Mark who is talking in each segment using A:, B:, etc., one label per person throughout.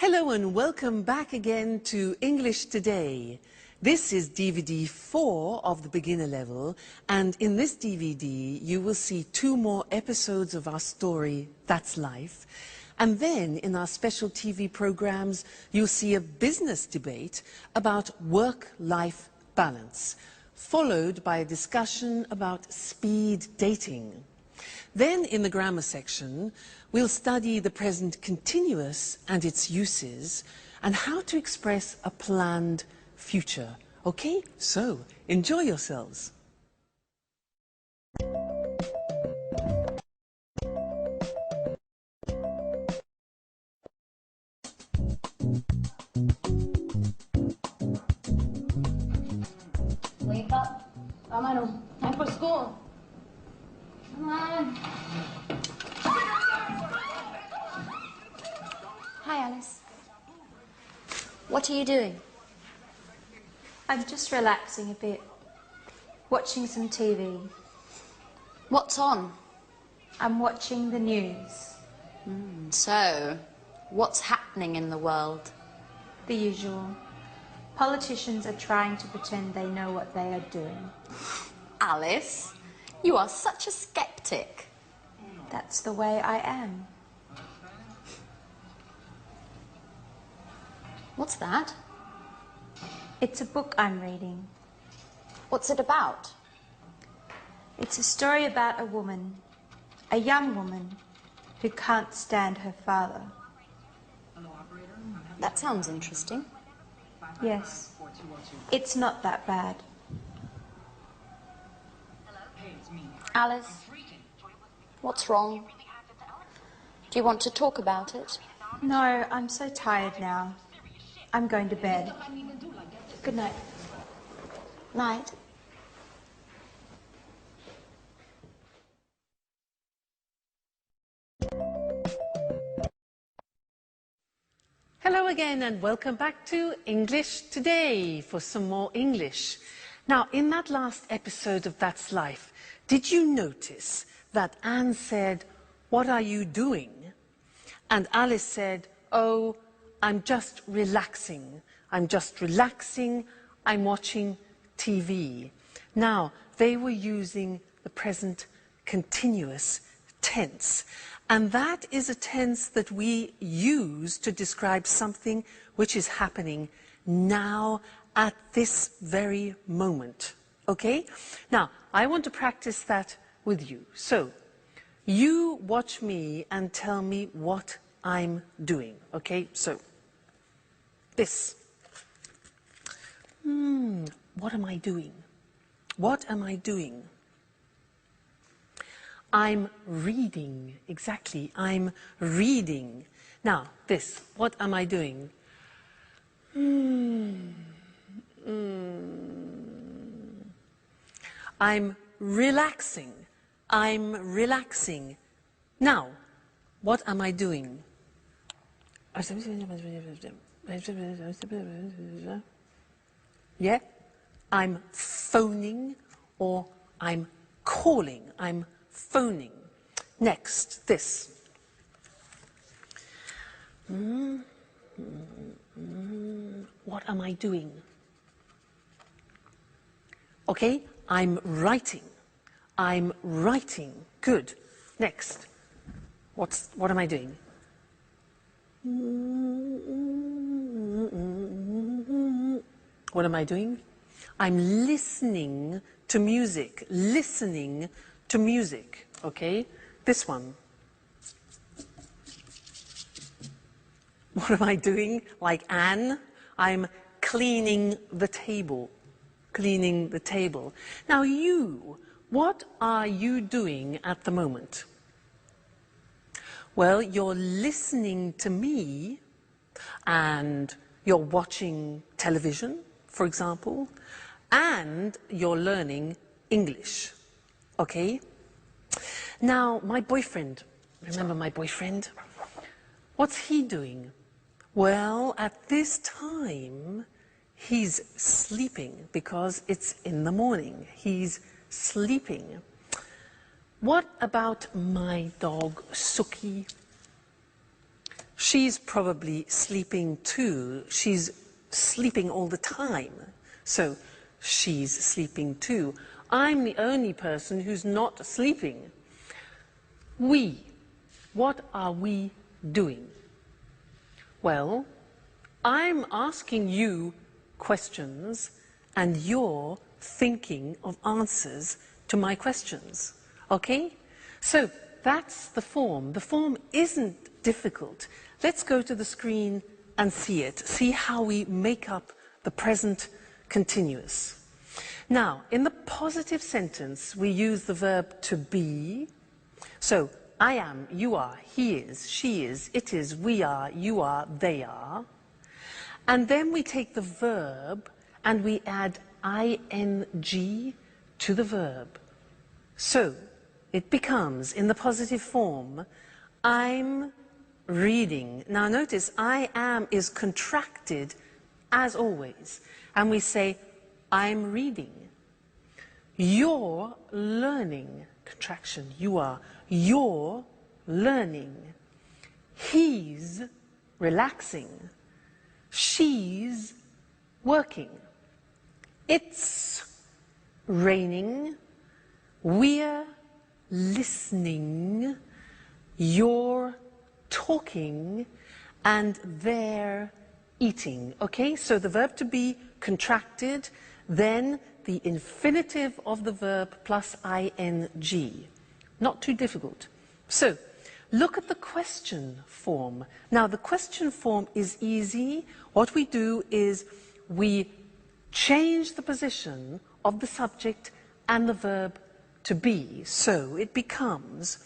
A: Hello and welcome back again to English Today. This is DVD 4 of the beginner level, and in this DVD you will see 2 more episodes of our story, That's Life. And then in our special TV programs you'll see a business debate about work-life balance, followed by a discussion about speed dating. Then in the grammar section, we'll study the present continuous and its uses and how to express a planned future. Okay, so enjoy yourselves.
B: Wake up. Vámonos. Time for school. Come on.
C: Hi, Alice. What are you doing?
D: I'm just relaxing a bit, watching some TV.
C: What's on?
D: I'm watching the news.
C: So, what's happening in the world?
D: The usual. Politicians are trying to pretend they know what they are doing.
C: Alice, you are such a skeptic.
D: That's the way I am.
C: What's that?
D: It's a book I'm reading.
C: What's it about?
D: It's a story about a woman, a young woman, who can't stand her father.
C: That sounds interesting.
D: Yes, it's not that bad.
C: Alice, what's wrong? Do you want to talk about it?
D: No, I'm so tired now. I'm going to bed. Good night.
C: Night.
A: Hello again and welcome back to English Today for some more English. Now, in that last episode of That's Life, did you notice that Anne said, "What are you doing?" And Alice said, "Oh, I'm just relaxing. I'm just relaxing. I'm watching TV." Now, they were using the present continuous tense. And that is a tense that we use to describe something which is happening now at this very moment. Okay? Now, I want to practice that with you. So, you watch me and tell me what I'm doing. Okay? So, this. What am I doing? What am I doing? I'm reading. Exactly. I'm reading. Now, this. What am I doing? I'm relaxing. I'm relaxing. Now, what am I doing? Yeah? I'm phoning or I'm calling. I'm phoning. Next, this. What am I doing? Okay, I'm writing. I'm writing. Good. Next. What am I doing? What am I doing? I'm listening to music. Listening to music. Okay? This one. What am I doing? Like Anne, I'm cleaning the table. Cleaning the table. Now you, what are you doing at the moment? Well, you're listening to me and you're watching television, for example, and you're learning English. Okay? Now, my boyfriend, remember my boyfriend? What's he doing? Well, at this time, he's sleeping because it's in the morning. He's sleeping. What about my dog, Suki? She's probably sleeping too. She's sleeping all the time. So she's sleeping too. I'm the only person who's not sleeping. We. What are we doing? Well, I'm asking you questions and you're thinking of answers to my questions. Okay? So that's the form. The form isn't difficult. Let's go to the screen and see it. See how we make up the present continuous. Now, in the positive sentence, we use the verb to be. So, I am, you are, he is, she is, it is, we are, you are, they are. And then we take the verb and we add ing to the verb. So, it becomes, in the positive form, I'm reading. Now notice, I am is contracted as always. And we say, I'm reading. You're learning. Contraction, you are. You're learning. He's relaxing. She's working. It's raining. We're listening. You're talking. And they're eating. Okay, so the verb to be contracted, then the infinitive of the verb plus ing. Not too difficult. So, look at the question form. Now, the question form is easy. What we do is we change the position of the subject and the verb to be. So, it becomes,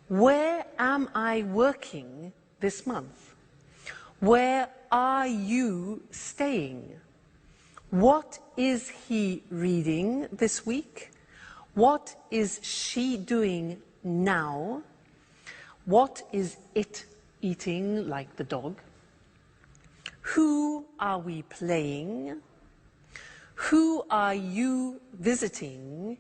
A: where am I working this month? Where are you staying? What is he reading this week? What is she doing now? What is it eating, like the dog? Who are we playing? Who are you visiting?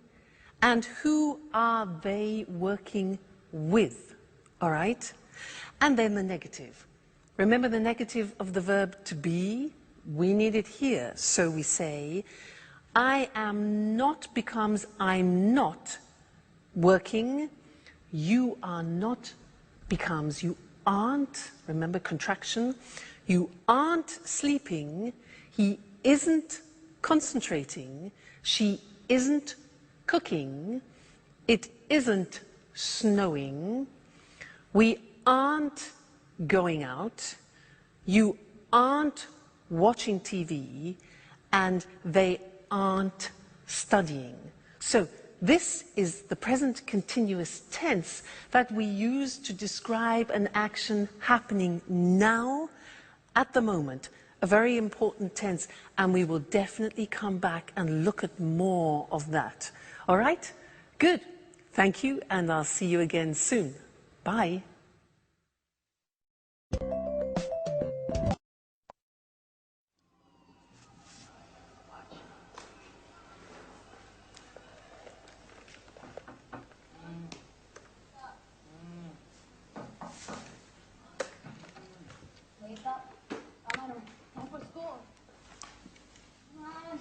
A: And who are they working with? All right? And then the negative. Remember the negative of the verb to be? We need it here. So we say, I am not becomes I'm not working. You are not becomes you aren't. Remember contraction. You aren't sleeping. He isn't concentrating. She isn't cooking. It isn't snowing. We aren't going out. You aren't watching TV, and they aren't studying. So this is the present continuous tense that we use to describe an action happening now, at the moment. A very important tense, and we will definitely come back and look at more of that. All right? Good. Thank you, and I'll see you again soon. Bye.
B: Wake up. Come on, time for school. Come on.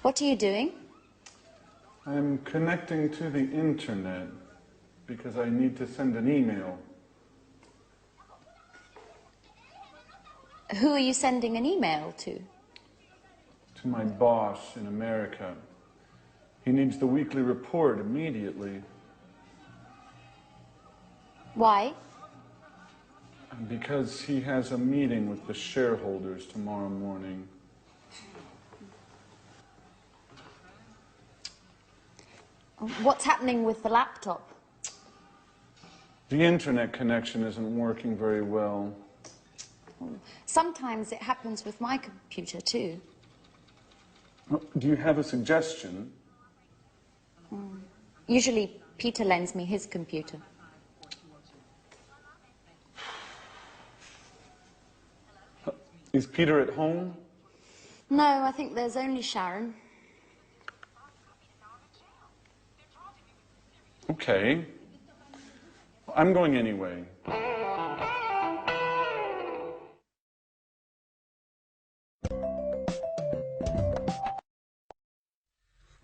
C: What are you doing?
E: I'm connecting to the internet because I need to send an email.
C: Who are you sending an email to?
E: To my boss in America. He needs the weekly report immediately.
C: Why?
E: Because he has a meeting with the shareholders tomorrow morning.
C: What's happening with the laptop?
E: The internet connection isn't working very well.
C: Sometimes it happens with my computer too.
E: Do you have a suggestion?
C: Usually Peter lends me his computer.
E: Is Peter at home?
C: No, I think there's only Sharon.
E: Okay. I'm going anyway.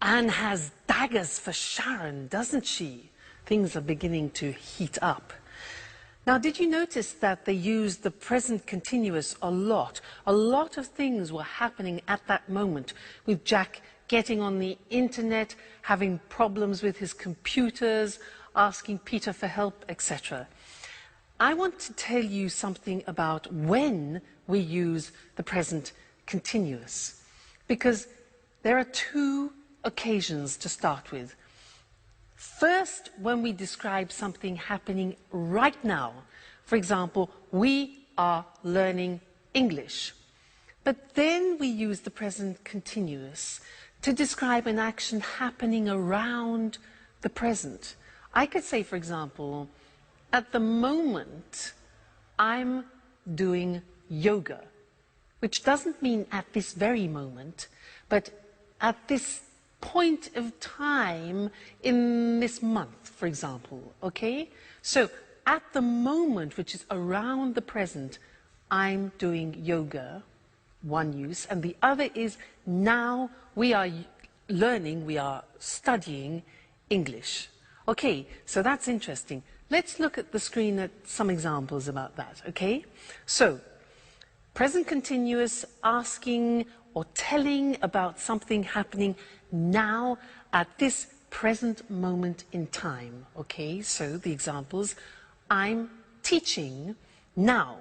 A: Anne has daggers for Sharon, doesn't she? Things are beginning to heat up. Now, did you notice that they used the present continuous a lot? A lot of things were happening at that moment, with Jack getting on the internet, having problems with his computers, asking Peter for help, etc. I want to tell you something about when we use the present continuous, because there are two occasions to start with. First, when we describe something happening right now. For example, we are learning English. But then we use the present continuous to describe an action happening around the present. I could say, for example, at the moment, I'm doing yoga, which doesn't mean at this very moment, but at this point of time in this month, for example, okay? So, at the moment, which is around the present, I'm doing yoga, one use, and the other is now we are learning, we are studying English. Okay, so that's interesting. Let's look at the screen at some examples about that, okay? So, present continuous, asking or telling about something happening now at this present moment in time, okay? So the examples, I'm teaching now.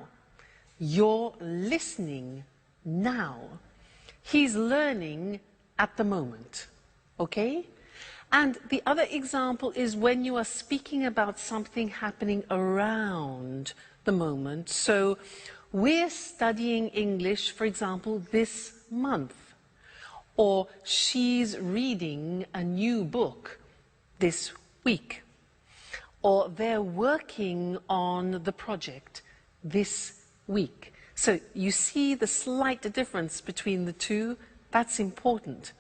A: You're listening now. He's learning at the moment, okay? And the other example is when you are speaking about something happening around the moment. So we're studying English, for example, this month. Or she's reading a new book this week. Or they're working on the project this week. So you see the slight difference between the two? That's important.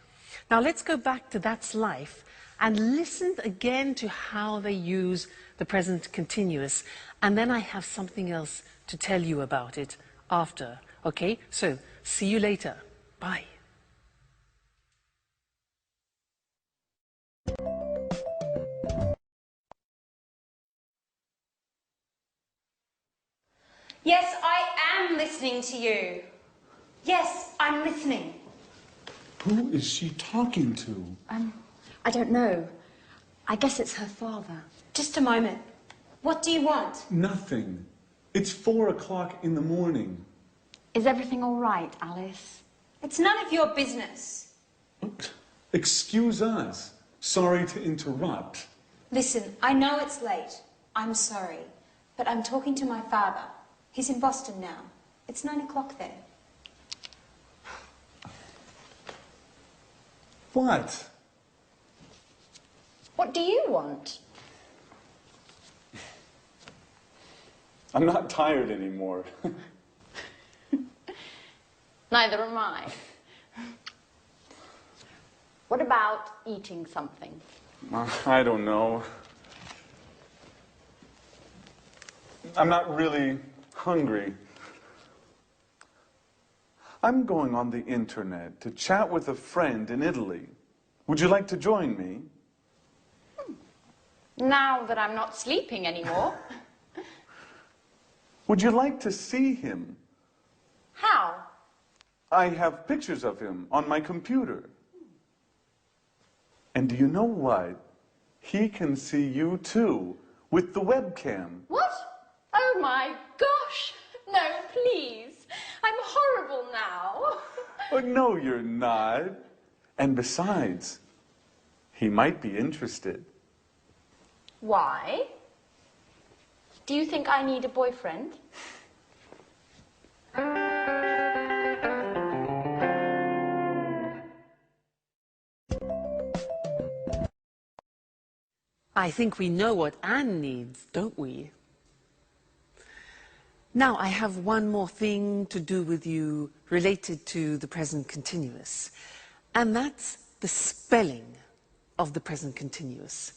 A: Now let's go back to That's Life and listen again to how they use the present continuous. And then I have something else to tell you about it after. Okay? So, see you later. Bye.
D: Yes, I am listening to you. Yes, I'm listening.
E: Who is she talking to?
B: I don't know. I guess it's her father.
D: Just a moment. What do you want?
E: Nothing. It's 4 o'clock in the morning.
B: Is everything all right, Alice?
D: It's none of your business.
E: Excuse us. Sorry to interrupt.
D: Listen, I know it's late. I'm sorry. But I'm talking to my father. He's in Boston now. It's 9 o'clock there.
E: What?
C: What do you want?
E: I'm not tired anymore.
C: Neither am I. What about eating something?
E: I don't know. I'm not really hungry. I'm going on the internet to chat with a friend in Italy. Would you like to join me?
C: Now that I'm not sleeping anymore.
E: Would you like to see him?
C: How?
E: I have pictures of him on my computer. And do you know what? He can see you too, with the webcam.
C: What? Oh my gosh! No, please. I'm horrible now.
E: Oh, no, you're not. And besides, he might be interested.
C: Why? Do you think I need a boyfriend?
A: I think we know what Anne needs, don't we? Now, I have one more thing to do with you related to the present continuous, and that's the spelling of the present continuous.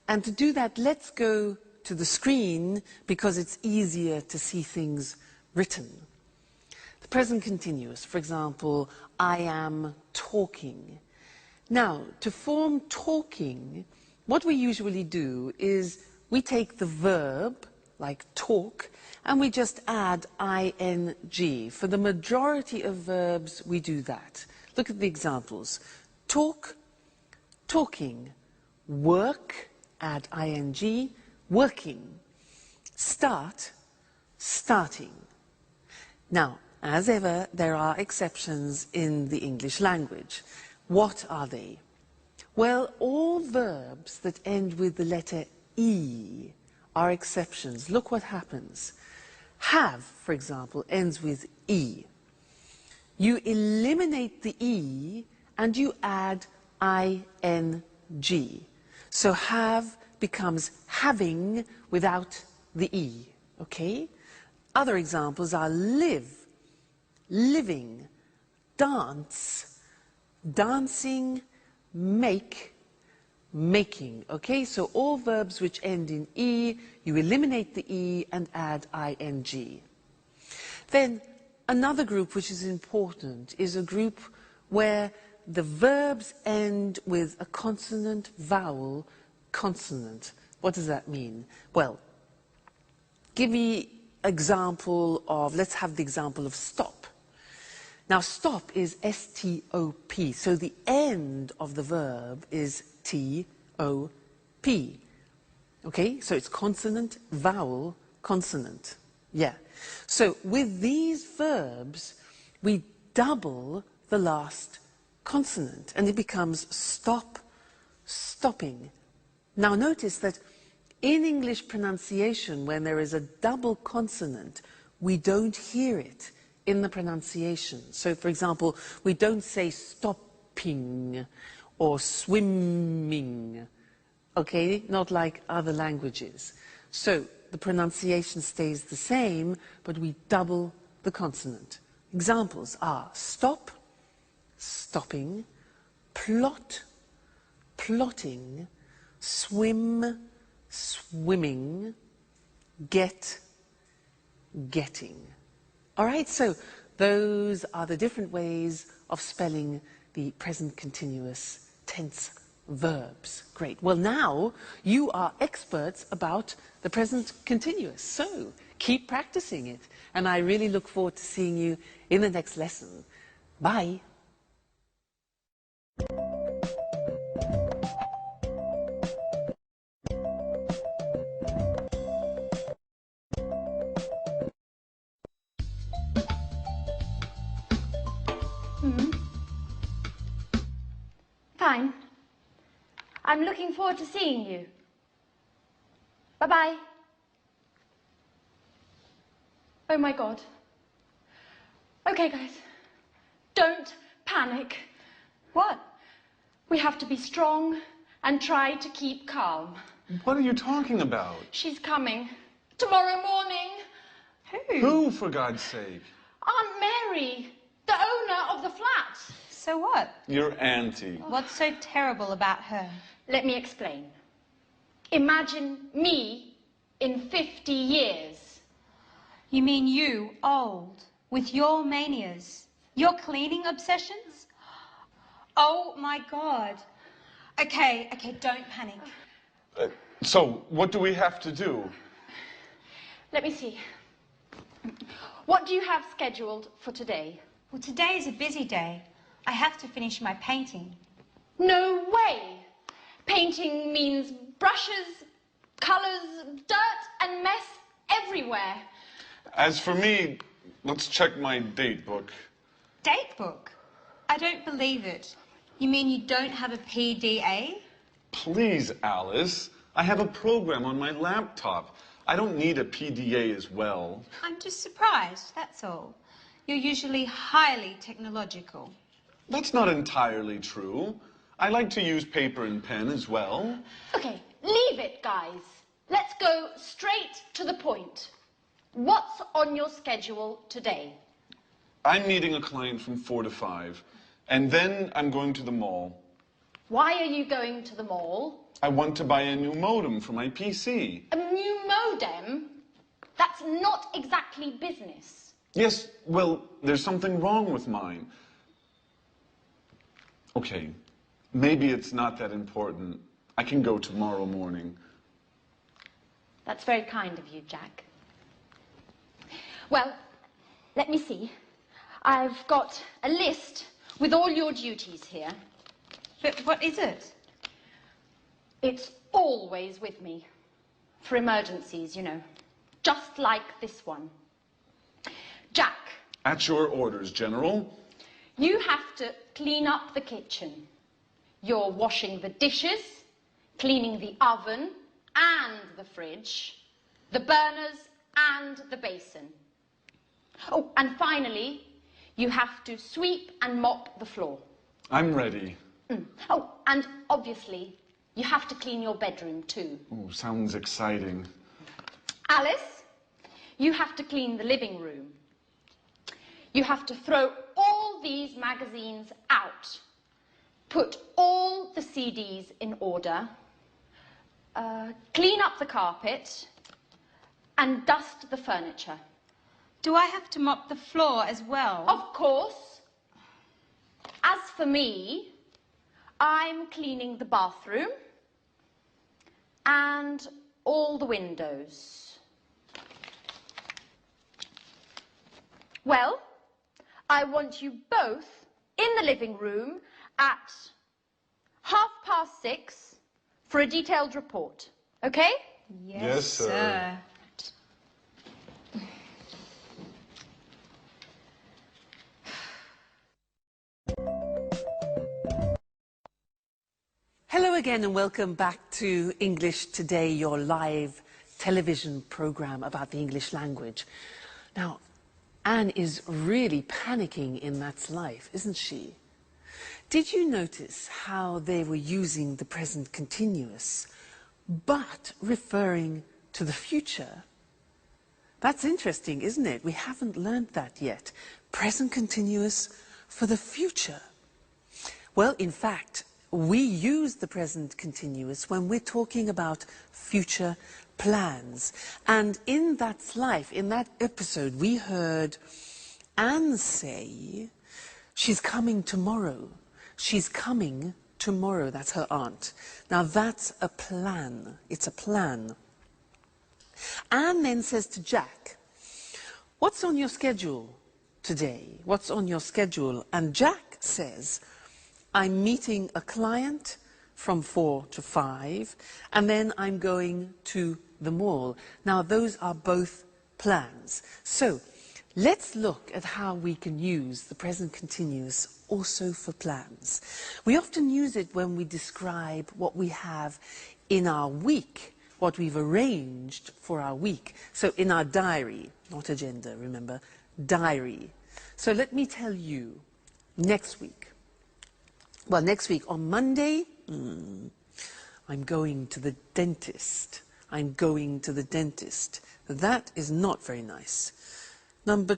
A: And to do that, let's go to the screen because it's easier to see things written. The present continuous, for example, I am talking. Now, to form talking, what we usually do is we take the verb, like talk, and we just add ing. For the majority of verbs, we do that. Look at the examples. Talk, talking. Work, add ing. Working. Start, starting. Now, as ever, there are exceptions in the English language. What are they? Well, all verbs that end with the letter E are exceptions. Look what happens. Have, for example, ends with E. You eliminate the E and you add ing. So have becomes having without the E. Okay? Other examples are live, living, dance, dancing, make, making. Okay, so all verbs which end in E, you eliminate the E and add ing. Then another group which is important is a group where the verbs end with a consonant, vowel, consonant. What does that mean? Well, give me example of, let's have the example of stop. Now, stop is S-T-O-P, so the end of the verb is T-O-P. Okay, so it's consonant, vowel, consonant. Yeah. So with these verbs, we double the last consonant, and it becomes stop, stopping. Now, notice that in English pronunciation, when there is a double consonant, we don't hear it in the pronunciation. So, for example, we don't say stopping or swimming, okay? Not like other languages. So, the pronunciation stays the same, but we double the consonant. Examples are stop, stopping, plot, plotting, swim, swimming, get, getting. All right, so those are the different ways of spelling the present continuous tense verbs. Great. Well, now you are experts about the present continuous, so keep practicing it. And I really look forward to seeing you in the next lesson. Bye.
B: Fine. I'm looking forward to seeing you. Bye-bye. Oh my God. Okay, guys. Don't panic.
D: What?
B: We have to be strong and try to keep calm.
E: What are you talking about?
B: She's coming. Tomorrow morning.
E: Who, for God's sake?
B: Aunt Mary, the owner of the flat.
D: So what?
E: Your auntie.
D: What's so terrible about her?
B: Let me explain. Imagine me in 50 years.
D: You mean you, old, with your manias, your cleaning obsessions? Oh my God. Okay, don't panic.
E: So, what do we have to do?
B: Let me see. What do you have scheduled for today?
D: Well, today is a busy day. I have to finish my painting.
B: No way! Painting means brushes, colours, dirt and mess everywhere.
E: As for me, let's check my date book.
D: Date book? I don't believe it. You mean you don't have a PDA?
E: Please, Alice. I have a program on my laptop. I don't need a PDA as well.
D: I'm just surprised, that's all. You're usually highly technological.
E: That's not entirely true. I like to use paper and pen as well.
B: Okay, leave it, guys. Let's go straight to the point. What's on your schedule today?
E: I'm meeting a client from 4 to 5, and then I'm going to the mall.
B: Why are you going to the mall?
E: I want to buy a new modem for my PC.
B: A new modem? That's not exactly business.
E: Yes, well, there's something wrong with mine. Okay, maybe it's not that important. I can go tomorrow morning.
B: That's very kind of you, Jack. Well, let me see. I've got a list with all your duties here.
D: But what is it?
B: It's always with me. For emergencies, you know. Just like this one. Jack.
E: At your orders, General.
B: You have to clean up the kitchen. You're washing the dishes, cleaning the oven and the fridge, the burners and the basin. Oh, and finally, you have to sweep and mop the floor.
E: I'm ready.
B: Oh, and obviously, you have to clean your bedroom too.
E: Ooh, sounds exciting.
B: Alice, you have to clean the living room. You have to throw all these magazines out. Put all the CDs in order. Clean up the carpet. And dust the furniture.
D: Do I have to mop the floor as well?
B: Of course. As for me, I'm cleaning the bathroom and all the windows. Well, I want you both in the living room at 6:30 for a detailed report. Okay?
E: Yes, sir.
A: Hello again and welcome back to English Today, your live television program about the English language. Now, Anne is really panicking in That's Life, isn't she? Did you notice how they were using the present continuous, but referring to the future? That's interesting, isn't it? We haven't learned that yet. Present continuous for the future. Well, in fact, we use the present continuous when we're talking about future plans. And in That's Life, in that episode, we heard Anne say, she's coming tomorrow. She's coming tomorrow. That's her aunt. Now, that's a plan. It's a plan. Anne then says to Jack, what's on your schedule today? What's on your schedule? And Jack says, I'm meeting a client from 4 to 5, and then I'm going to the mall. Now, those are both plans. So, let's look at how we can use the present continuous also for plans. We often use it when we describe what we have in our week, what we've arranged for our week. So, in our diary, not agenda, remember, diary. So, let me tell you, next week. Well, next week on Monday, I'm going to the dentist. I'm going to the dentist. That is not very nice. Number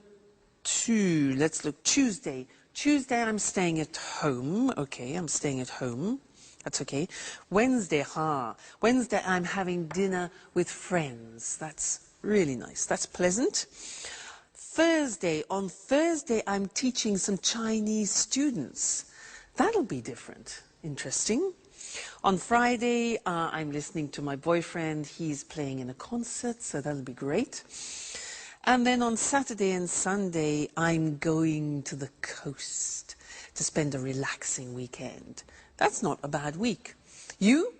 A: 2, let's look. Tuesday. Tuesday, I'm staying at home. Okay, I'm staying at home. That's okay. Wednesday, Wednesday, I'm having dinner with friends. That's really nice. That's pleasant. Thursday. On Thursday, I'm teaching some Chinese students. That'll be different. Interesting. On Friday, I'm listening to my boyfriend. He's playing in a concert, so that'll be great. And then on Saturday and Sunday, I'm going to the coast to spend a relaxing weekend. That's not a bad week. You?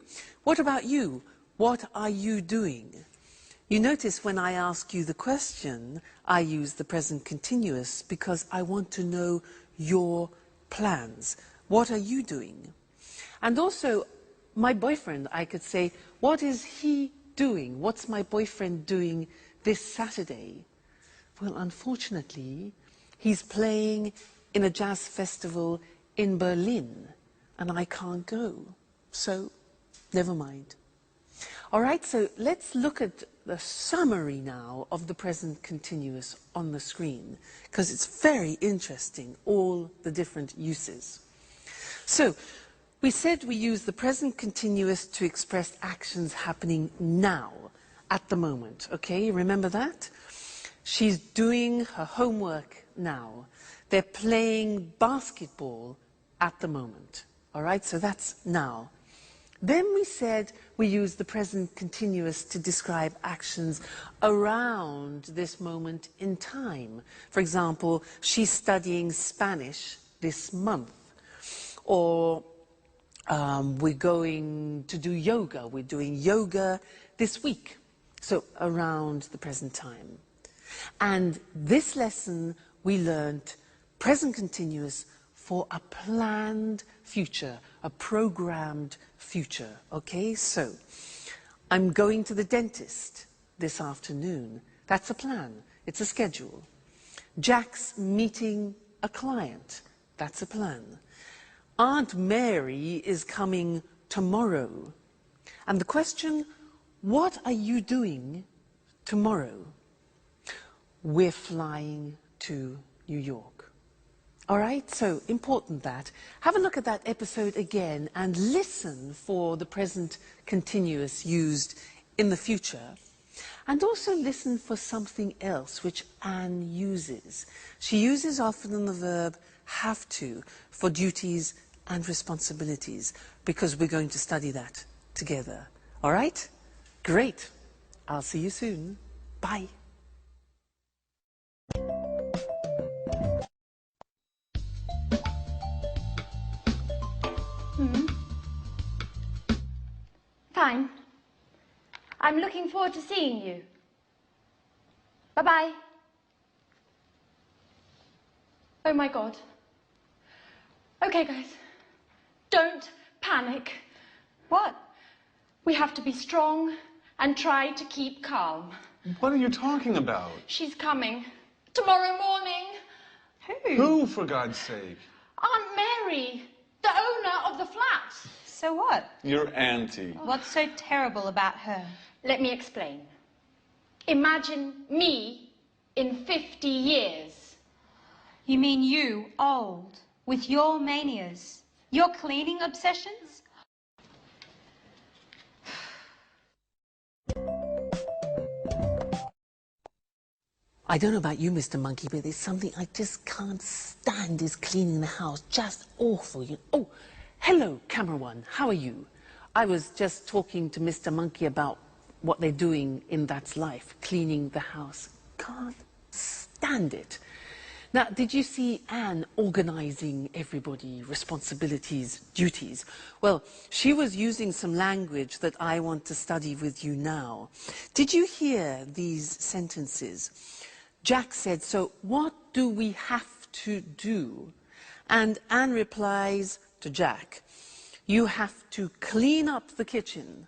A: What about you? What are you doing? You notice when I ask you the question, I use the present continuous because I want to know your plans. What are you doing? And also, my boyfriend, I could say, what is he doing? What's my boyfriend doing this Saturday? Well, unfortunately, he's playing in a jazz festival in Berlin, and I can't go. So, never mind. All right, so let's look at the summary now of the present continuous on the screen, because it's very interesting, all the different uses. So, we said we use the present continuous to express actions happening now, at the moment, okay? Remember that? She's doing her homework now. They're playing basketball at the moment, all right? So that's now. Then we said we use the present continuous to describe actions around this moment in time. For example, she's studying Spanish this month. Or we're going to do yoga. We're doing yoga this week. So around the present time. And this lesson we learned present continuous for a planned future, a programmed future. Okay, so I'm going to the dentist this afternoon. That's a plan. It's a schedule. Jack's meeting a client. That's a plan. Aunt Mary is coming tomorrow. And the question, what are you doing tomorrow? We're flying to New York. All right, so important that. Have a look at that episode again and listen for the present continuous used in the future. And also listen for something else which Anne uses. She uses often the verb have to for duties and responsibilities because we're going to study that together. All right? Great. I'll see you soon. Bye.
B: Fine. I'm looking forward to seeing you. Bye-bye. Oh my God. Okay, guys. Don't panic.
D: What?
B: We have to be strong and try to keep calm.
E: What are you talking about?
B: She's coming. Tomorrow morning.
E: Who, for God's sake?
B: Aunt Mary, the owner of the flat.
D: So what?
E: Your auntie.
D: What's so terrible about her?
B: Let me explain. Imagine me in 50 years.
D: You mean you, old, with your manias, your cleaning obsessions?
A: I don't know about you, Mr. Monkey, but there's something I just can't stand is cleaning the house. Just awful. Oh, hello, camera one. How are you? I was just talking to Mr. Monkey about what they're doing in That's Life, cleaning the house. Can't stand it. Now, did you see Anne organizing everybody, responsibilities, duties? Well, she was using some language that I want to study with you now. Did you hear these sentences? Jack said, so what do we have to do? And Anne replies to Jack, you have to clean up the kitchen,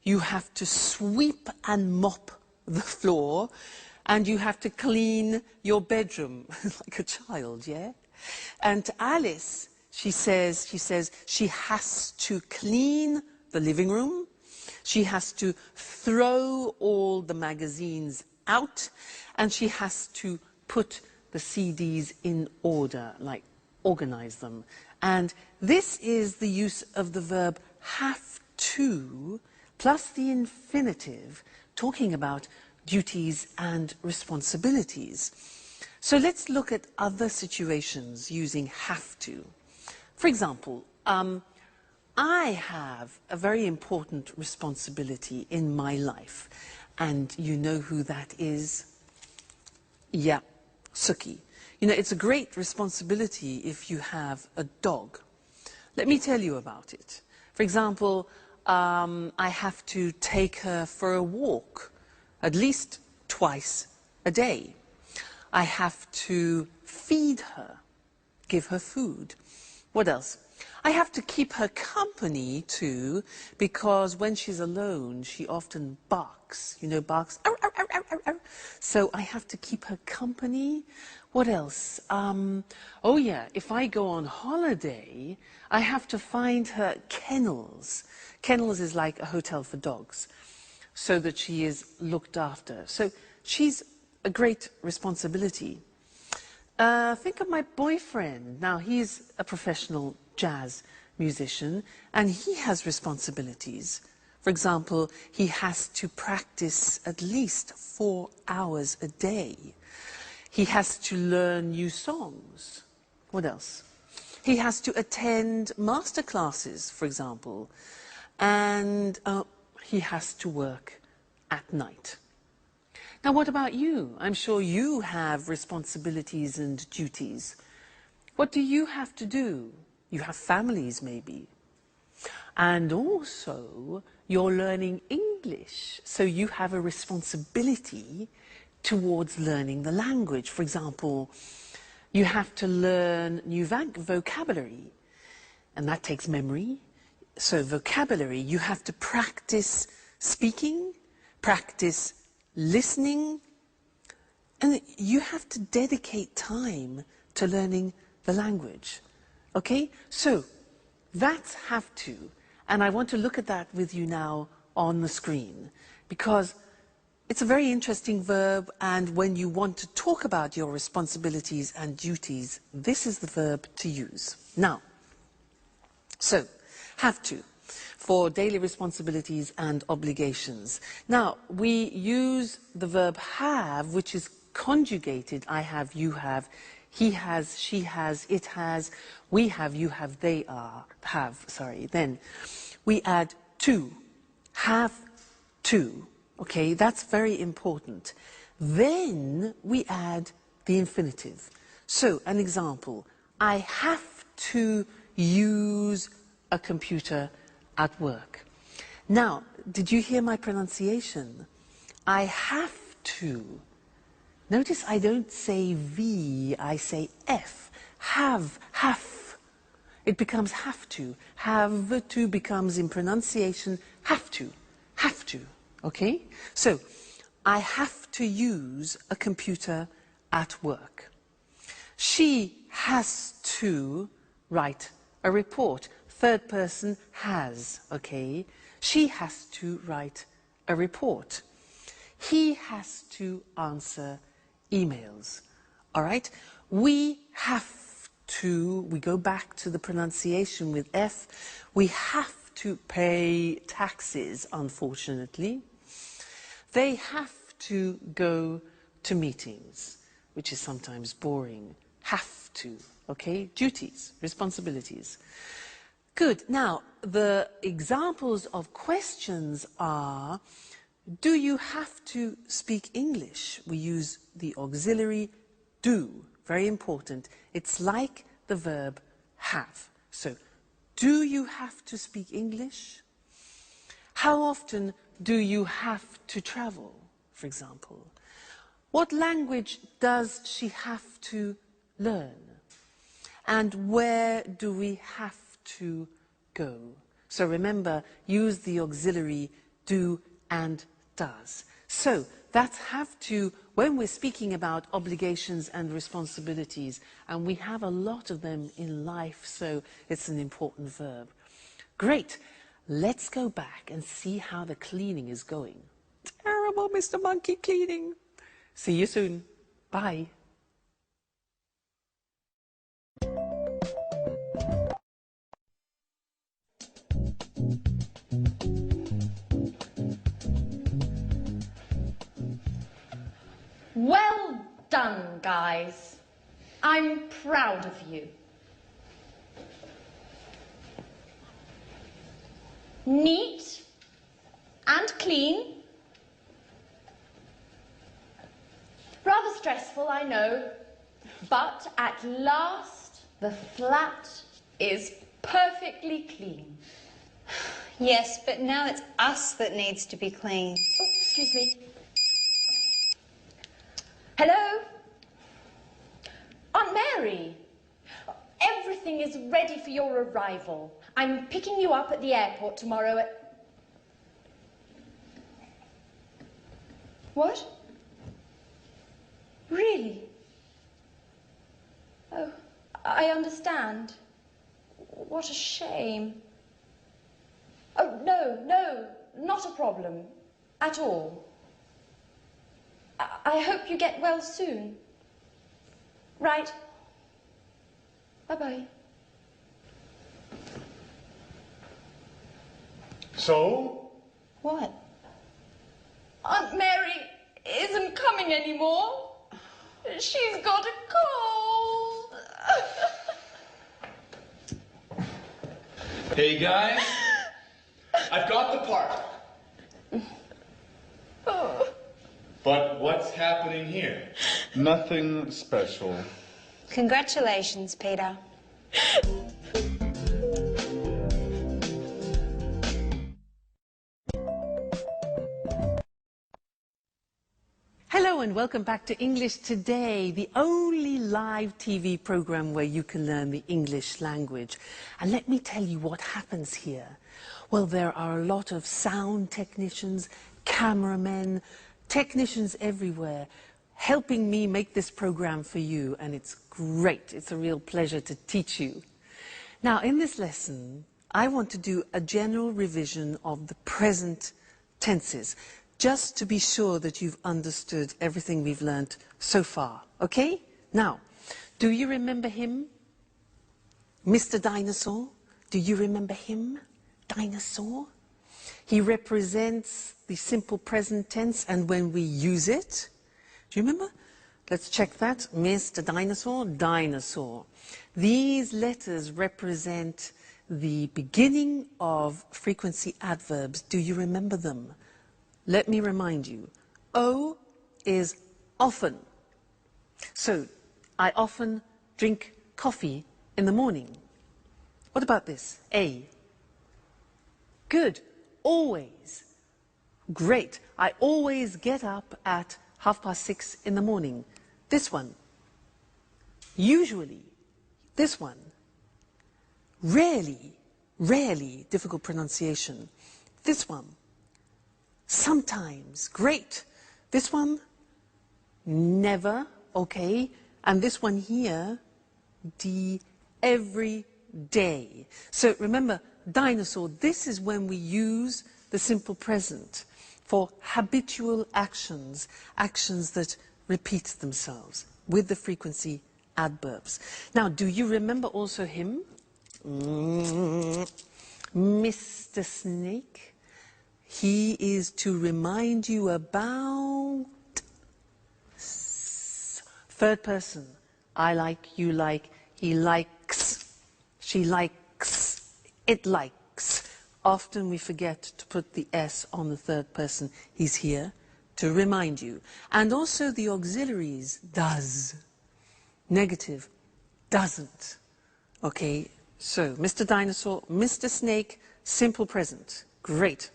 A: you have to sweep and mop the floor, and you have to clean your bedroom like a child, yeah? And to Alice, she says she has to clean the living room, she has to throw all the magazines out, and she has to put the CDs in order, like organize them. And this is the use of the verb have to plus the infinitive, talking about duties and responsibilities. So let's look at other situations using have to. For example, I have a very important responsibility in my life. And you know who that is? Yeah, Suki. You know, it's a great responsibility if you have a dog. Let me tell you about it. For example, I have to take her for a walk at least twice a day. I have to feed her, give her food. What else? I have to keep her company too, because when she's alone, she often barks. You know, barks. Arr, arr, arr, arr, arr. So I have to keep her company. What else? Oh yeah, if I go on holiday, I have to find her kennels. Kennels is like a hotel for dogs, so that she is looked after. So she's a great responsibility. Think of my boyfriend. Now, he's a professional jazz musician and he has responsibilities. For example, he has to practice at least 4 hours a day. He has to learn new songs. What else? He has to attend master classes, for example, and he has to work at night. Now, what about you? I'm sure you have responsibilities and duties. What do you have to do? You have families, maybe. And also, you're learning English, so you have a responsibility towards learning the language. For example, you have to learn new vocabulary, and that takes memory. So vocabulary, you have to practice speaking, practice listening, and you have to dedicate time to learning the language. Okay? So that's have to. And I want to look at that with you now on the screen, because it's a very interesting verb, and when you want to talk about your responsibilities and duties, this is the verb to use. Now, so, have to, for daily responsibilities and obligations. Now, we use the verb have, which is conjugated. I have, you have, he has, she has, it has, we have, you have, they have. Then we add to, have to. Okay, that's very important. Then we add the infinitive. So, an example, I have to use a computer at work. Now, did you hear my pronunciation? I have to. Notice I don't say V, I say F. Have. It becomes have to. Have to becomes in pronunciation have to. Have to. Okay? So, I have to use a computer at work. She has to write a report. Third person has, okay? She has to write a report. He has to answer emails. All right? We have to, we go back to the pronunciation with F, we have to pay taxes, unfortunately. They have to go to meetings, which is sometimes boring. Have to, okay? Duties, responsibilities. Good. Now, the examples of questions are, do you have to speak English? We use the auxiliary do, very important. It's like the verb have. So, do you have to speak English? How often do you have to travel, for example? What language does she have to learn? And where do we have to go? So remember, use the auxiliary do and does. So that's have to when we're speaking about obligations and responsibilities, and we have a lot of them in life, so it's an important verb. Great. Let's go back and see how the cleaning is going. Terrible, Mr. Monkey cleaning. See you soon. Bye.
B: Well done, guys. I'm proud of you. Neat and clean. Rather stressful, I know, but at last the flat is perfectly clean.
D: Yes, but now it's us that needs to be clean.
B: Oh, excuse me. Hello? Aunt Mary? Everything is ready for your arrival. I'm picking you up at the airport tomorrow at... What? Really? Oh, I understand. What a shame. Oh, no, not a problem. At all. I hope you get well soon. Right. Bye-bye.
E: So?
C: What?
B: Aunt Mary isn't coming anymore. She's got a cold.
F: Hey guys, I've got the part. But what's happening here?
E: Nothing special.
G: Congratulations, Peter.
A: Hello and welcome back to English Today, the only live TV program where you can learn the English language. And let me tell you what happens here. Well, there are a lot of sound technicians, cameramen, technicians everywhere helping me make this program for you, and it's great. It's a real pleasure to teach you. Now, in this lesson, I want to do a general revision of the present tenses, just to be sure that you've understood everything we've learnt so far, okay? Now, do you remember him? Mr. Dinosaur? Do you remember him? Dinosaur? He represents the simple present tense, and when we use it, do you remember? Let's check that. Mr. Dinosaur, dinosaur. These letters represent the beginning of frequency adverbs. Do you remember them? Let me remind you. O is often. So, I often drink coffee in the morning. What about this? A. Good. Always. Great. I always get up at 6:30 in the morning. This one. Usually. This one. Rarely. Rarely. Difficult pronunciation. This one. Sometimes. Great. This one. Never. Okay. And this one here. Every day. So remember, dinosaur, this is when we use the simple present for habitual actions, actions that repeat themselves with the frequency adverbs. Now, do you remember also him? Mr. Snake. He is to remind you about third person. I like, you like, he likes, she likes, it likes. Often we forget to put the S on the third person. He's here to remind you. And also the auxiliaries, does. Negative, doesn't. Okay, so Mr. Dinosaur, Mr. Snake, simple present. Great.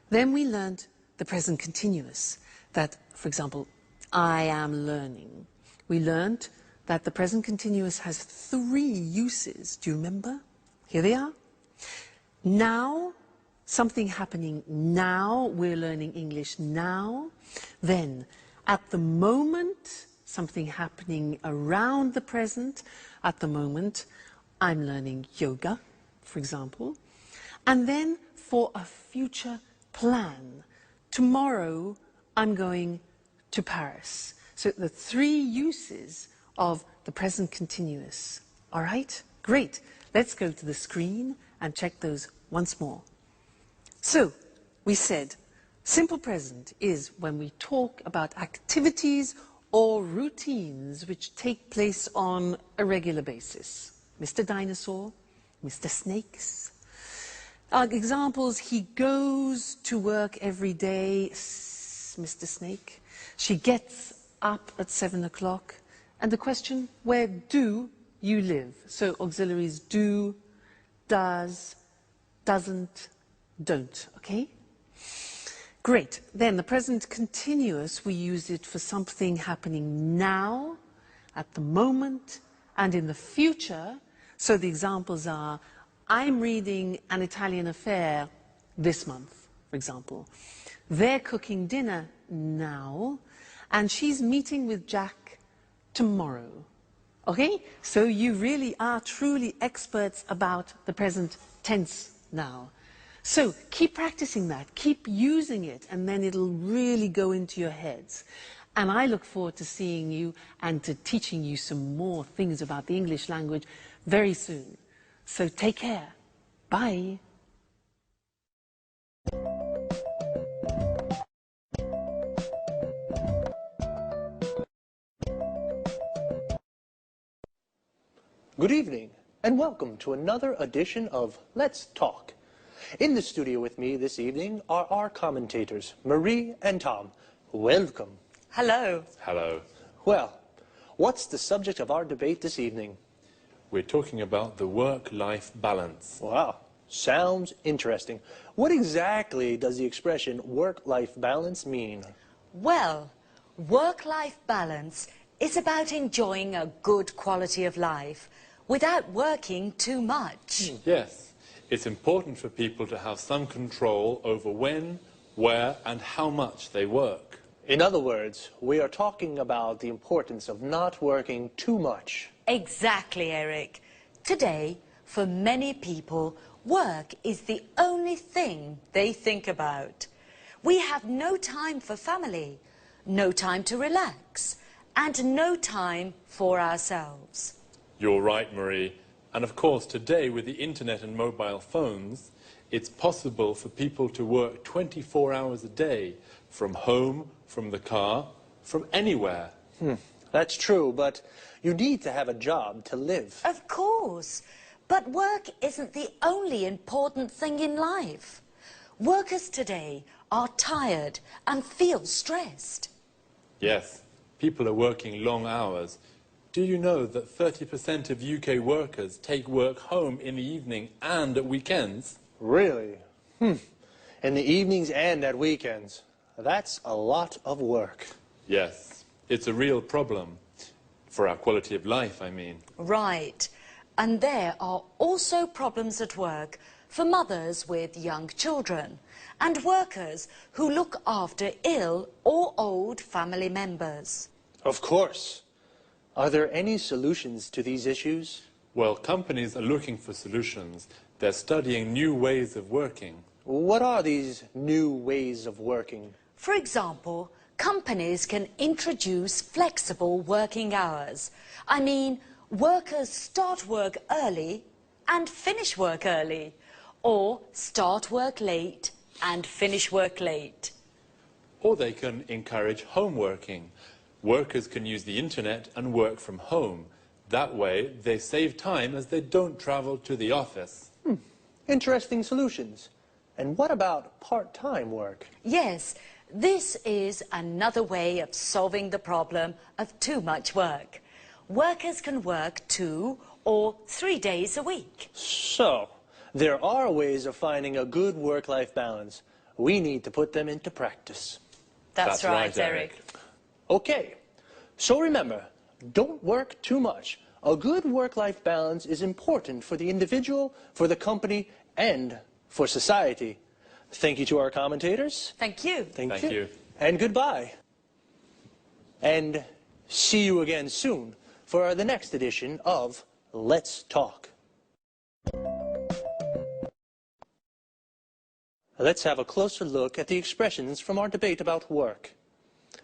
A: Then we learned the present continuous. That, for example, I am learning. We learned that the present continuous has 3 uses. Do you remember? Here they are. Now, something happening now, we're learning English now. Then, at the moment, something happening around the present. At the moment, I'm learning yoga, for example. And then, for a future plan. Tomorrow, I'm going to Paris. So, the 3 uses of the present continuous. All right? Great. Let's go to the screen and check those once more. So, we said, simple present is when we talk about activities or routines which take place on a regular basis. Mr. Dinosaur, Mr. Snakes. Examples, he goes to work every day, Mr. Snake. She gets up at 7 o'clock. And the question, where do you live? So auxiliaries do, does, doesn't, don't, okay? Great. Then the present continuous, we use it for something happening now, at the moment, and in the future. So the examples are, I'm reading An Italian Affair this month, for example. They're cooking dinner now, and she's meeting with Jack tomorrow. Okay? So you really are truly experts about the present tense now. So keep practicing that, keep using it, and then it'll really go into your heads. And I look forward to seeing you and to teaching you some more things about the English language very soon. So take care. Bye.
H: Good evening, and welcome to another edition of Let's Talk. In the studio with me this evening are our commentators, Marie and Tom. Welcome.
I: Hello.
J: Hello.
H: Well, what's the subject of our debate this evening?
J: We're talking about the work-life balance.
H: Wow, sounds interesting. What exactly does the expression work-life balance mean?
I: Well, work-life balance is about enjoying a good quality of life without working too much.
J: Yes, it's important for people to have some control over when, where and how much they work.
H: In other words, we are talking about the importance of not working too much.
I: Exactly, Eric. Today, for many people, work is the only thing they think about. We have no time for family, no time to relax, and no time for ourselves.
J: You're right, Marie. And of course, today with the internet and mobile phones, it's possible for people to work 24 hours a day, from home, from the car, from anywhere.
H: That's true, but you need to have a job to live.
I: Of course, but work isn't the only important thing in life. Workers today are tired and feel stressed.
J: Yes, people are working long hours. Do you know that 30% of UK workers take work home in the evening and at weekends?
H: Really? In the evenings and at weekends. That's a lot of work.
J: Yes, it's a real problem. For our quality of life, I mean.
I: Right. And there are also problems at work for mothers with young children and workers who look after ill or old family members.
H: Of course. Are there any solutions to these issues?
J: Well, companies are looking for solutions. They're studying new ways of working.
H: What are these new ways of working?
I: For example, companies can introduce flexible working hours. I mean, workers start work early and finish work early, or start work late and finish work late.
J: Or they can encourage home working. Workers can use the internet and work from home. That way, they save time as they don't travel to the office.
H: Interesting solutions. And what about part-time work?
I: Yes, this is another way of solving the problem of too much work. Workers can work 2 or 3 days a week.
H: So, there are ways of finding a good work-life balance. We need to put them into practice.
I: That's right, Eric.
H: Okay, so remember, don't work too much. A good work-life balance is important for the individual, for the company, and for society. Thank you to our commentators.
I: Thank you.
H: Thank you. And goodbye. And see you again soon for the next edition of Let's Talk. Let's have a closer look at the expressions from our debate about work.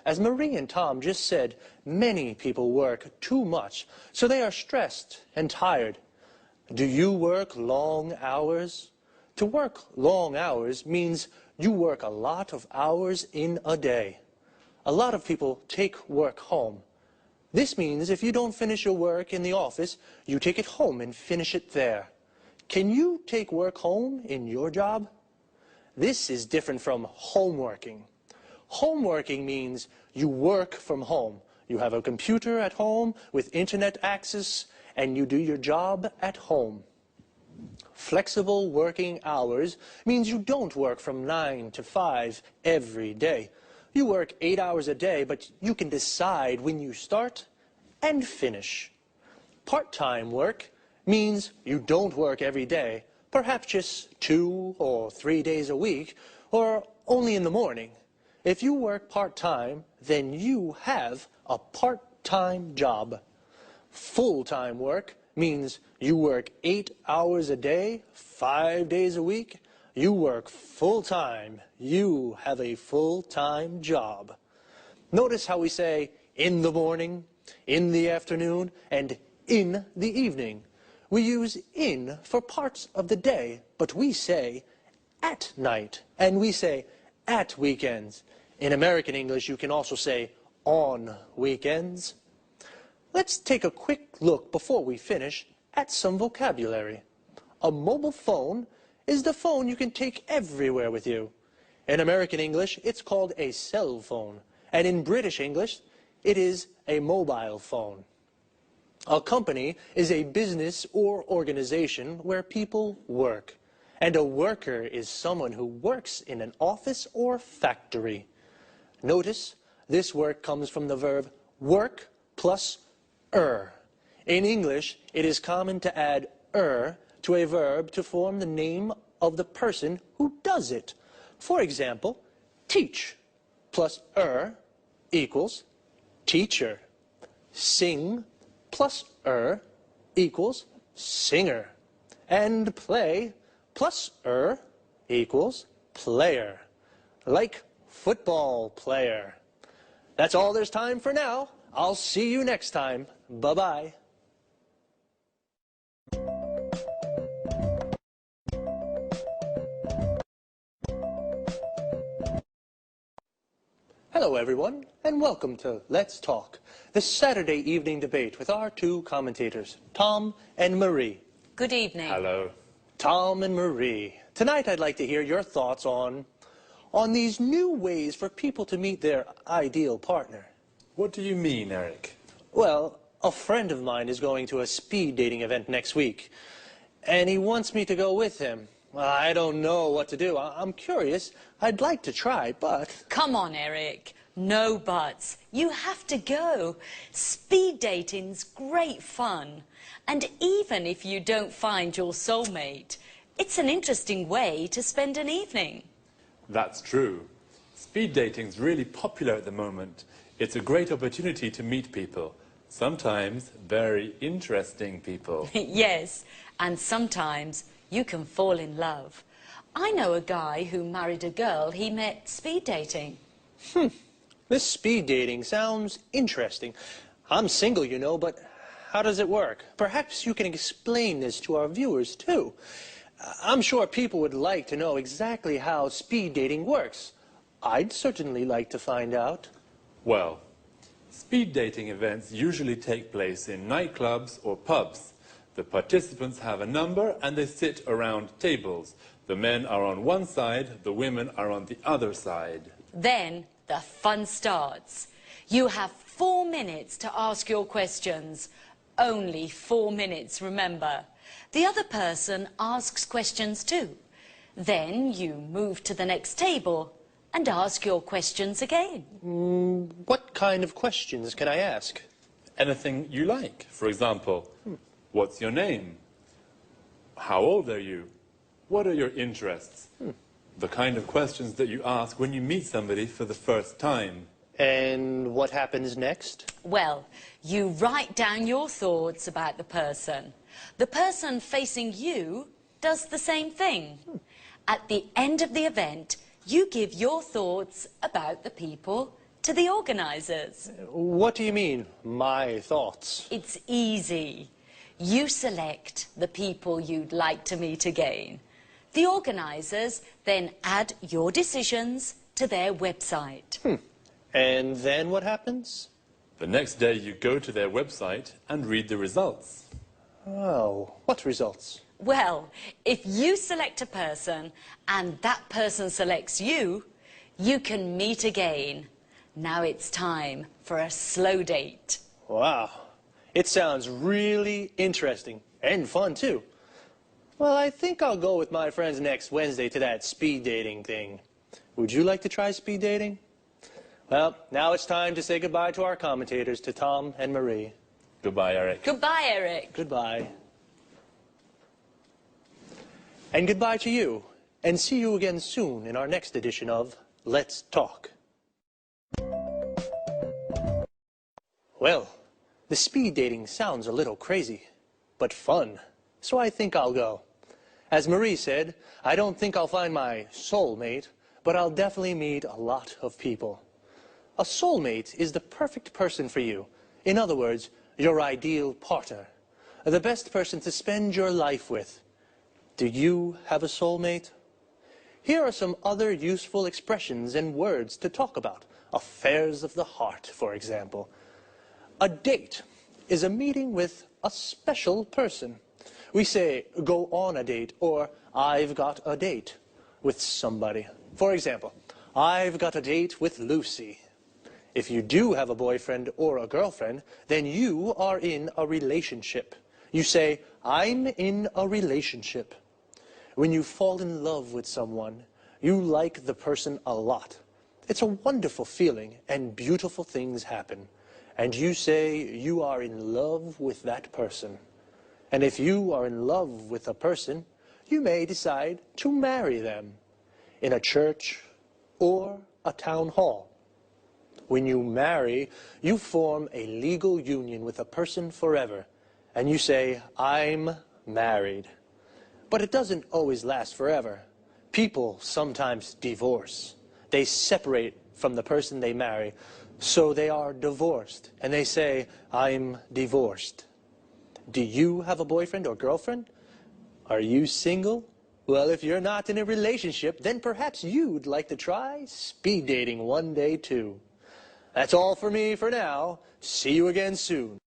H: As Marie and Tom just said, many people work too much, so they are stressed and tired. Do you work long hours? To work long hours means you work a lot of hours in a day. A lot of people take work home. This means if you don't finish your work in the office, you take it home and finish it there. Can you take work home in your job? This is different from homeworking. Homeworking means you work from home. You have a computer at home with internet access, and you do your job at home. Flexible working hours means you don't work from 9 to 5 every day. You work 8 hours a day, but you can decide when you start and finish. Part-time work means you don't work every day, perhaps just 2 or 3 days a week, or only in the morning. If you work part-time, then you have a part-time job. Full-time work means you work 8 hours a day, 5 days a week. You work full-time. You have a full-time job. Notice how we say in the morning, in the afternoon, and in the evening. We use in for parts of the day, but we say at night, and we say at weekends. In American English, you can also say on weekends. Let's take a quick look before we finish at some vocabulary. A mobile phone is the phone you can take everywhere with you. In American English, it's called a cell phone, and in British English, it is a mobile phone. A company is a business or organization where people work, and a worker is someone who works in an office or factory. Notice, this work comes from the verb work plus er. In English, it is common to add er to a verb to form the name of the person who does it. For example, teach plus er equals teacher. Sing plus equals singer. And play plus equals player. Like football player. That's all there's time for now. I'll see you next time. Bye-bye. Hello, everyone, and welcome to Let's Talk, the Saturday evening debate with our two commentators, Tom and Marie.
I: Good evening.
J: Hello.
H: Tom and Marie, tonight I'd like to hear your thoughts on these new ways for people to meet their ideal partner.
J: What do you mean, Eric?
H: Well, a friend of mine is going to a speed dating event next week, and he wants me to go with him. I don't know what to do. I'm curious. I'd like to try, but...
I: Come on, Eric. No buts. You have to go. Speed dating's great fun. And even if you don't find your soulmate, it's an interesting way to spend an evening.
J: That's true. Speed dating's really popular at the moment. It's a great opportunity to meet people. Sometimes very interesting people.
I: Yes, and sometimes you can fall in love. I know a guy who married a girl he met speed dating.
H: This speed dating sounds interesting. I'm single, you know, but how does it work? Perhaps you can explain this to our viewers, too. I'm sure people would like to know exactly how speed dating works. I'd certainly like to find out.
J: Well, speed dating events usually take place in nightclubs or pubs. The participants have a number and they sit around tables. The men are on one side, the women are on the other side.
I: Then the fun starts. You have 4 minutes to ask your questions. Only 4 minutes, remember. The other person asks questions too. Then you move to the next table and ask your questions again.
H: What kind of questions can I ask?
J: Anything you like. For example, what's your name? How old are you? What are your interests? The kind of questions that you ask when you meet somebody for the first time.
H: And what happens next?
I: Well, you write down your thoughts about the person. The person facing you does the same thing. At the end of the event, you give your thoughts about the people to the organisers.
H: What do you mean, my thoughts?
I: It's easy. You select the people you'd like to meet again. The organisers then add your decisions to their website.
H: And then what happens?
J: The next day you go to their website and read the results.
H: Oh, what results?
I: Well, if you select a person and that person selects you, you can meet again. Now it's time for a slow date.
H: Wow, it sounds really interesting and fun too. Well, I think I'll go with my friends next Wednesday to that speed dating thing. Would you like to try speed dating? Well, now it's time to say goodbye to our commentators, to Tom and Marie.
J: Goodbye, Eric.
I: Goodbye, Eric.
H: Goodbye. And goodbye to you, and see you again soon in our next edition of Let's Talk. Well, the speed dating sounds a little crazy, but fun, so I think I'll go. As Marie said, I don't think I'll find my soulmate, but I'll definitely meet a lot of people. A soulmate is the perfect person for you. In other words, your ideal partner. The best person to spend your life with. Do you have a soulmate? Here are some other useful expressions and words to talk about. Affairs of the heart, for example. A date is a meeting with a special person. We say, go on a date, or I've got a date with somebody. For example, I've got a date with Lucy. If you do have a boyfriend or a girlfriend, then you are in a relationship. You say, I'm in a relationship. When you fall in love with someone, you like the person a lot. It's a wonderful feeling, and beautiful things happen. And you say you are in love with that person. And if you are in love with a person, you may decide to marry them in a church or a town hall. When you marry, you form a legal union with a person forever, and you say, I'm married. But it doesn't always last forever. People sometimes divorce. They separate from the person they marry, so they are divorced, and they say, I'm divorced. Do you have a boyfriend or girlfriend? Are you single? Well, if you're not in a relationship, then perhaps you'd like to try speed dating one day too. That's all for me for now. See you again soon.